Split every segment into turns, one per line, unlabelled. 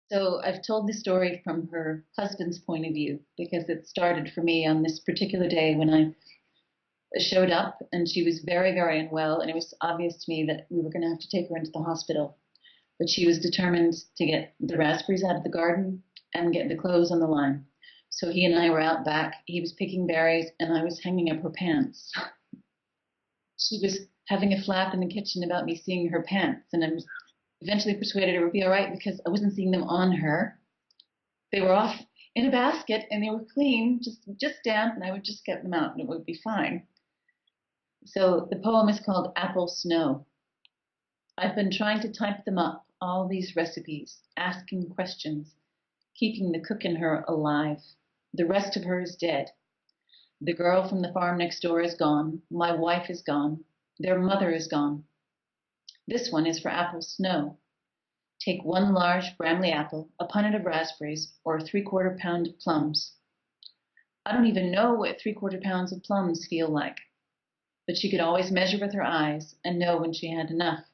So I've told the story from her husband's point of view because it started for me on this particular day when I showed up and she was very, very unwell, and it was obvious to me that we were going to have to take her into the hospital. But she was determined to get the raspberries out of the garden and get the clothes on the line. So he and I were out back. He was picking berries and I was hanging up her pants. She was having a flap in the kitchen about me seeing her pants, and I was eventually persuaded it would be all right because I wasn't seeing them on her. They were off in a basket and they were clean, just damp, and I would just get them out and it would be fine. So the poem is called Apple Snow. I've been trying to type them up, all these recipes, asking questions, keeping the cook in her alive. The rest of her is dead. The girl from the farm next door is gone. My wife is gone. Their mother is gone. This one is for Apple Snow. Take one large Bramley apple, a punnet of raspberries, or a 3/4 pound of plums. I don't even know what 3/4 pounds of plums feel like, but she could always measure with her eyes and know when she had enough.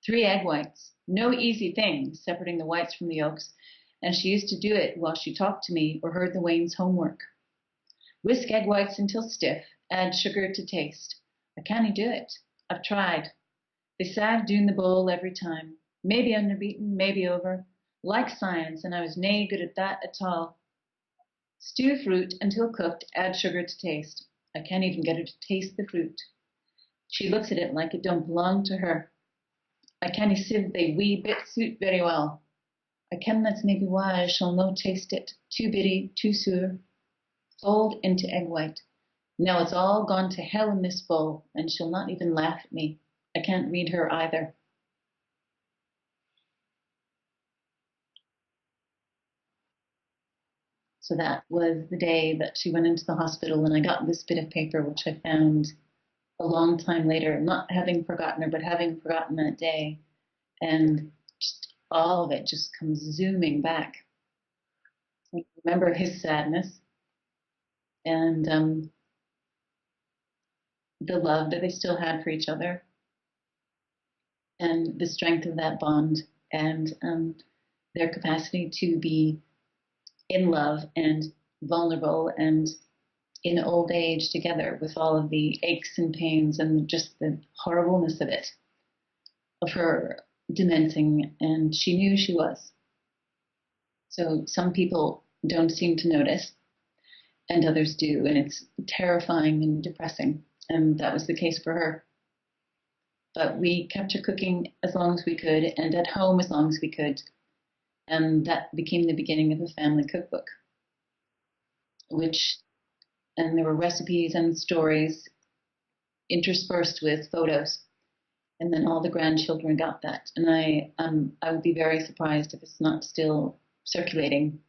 3 egg whites, no easy thing, separating the whites from the yolks, and she used to do it while she talked to me or heard the Waynes' homework. Whisk egg whites until stiff, add sugar to taste. I can't do it. I've tried. They sag doon the bowl every time. Maybe underbeaten, maybe over. Like science, and I was nae good at that at all. Stew fruit until cooked, add sugar to taste. I can't even get her to taste the fruit. She looks at it like it don't belong to her. I canna sieve they wee bit suit very well. I ken that's maybe why I shall no taste it. Too bitty, too sour. Fold into egg white. Now it's all gone to hell in this bowl, and she'll not even laugh at me. I can't read her either. So that was the day that she went into the hospital, and I got this bit of paper, which I found a long time later, not having forgotten her, but having forgotten that day. And just all of it just comes zooming back. I remember his sadness and the love that they still had for each other and the strength of that bond and their capacity to be in love and vulnerable and in old age together with all of the aches and pains and just the horribleness of it, of her dementing, and she knew she was. So some people don't seem to notice, and others do, and it's terrifying and depressing, and that was the case for her. But we kept her cooking as long as we could, and at home as long as we could, and that became the beginning of a family cookbook, which, and there were recipes and stories interspersed with photos, and then all the grandchildren got that, and I would be very surprised if it's not still circulating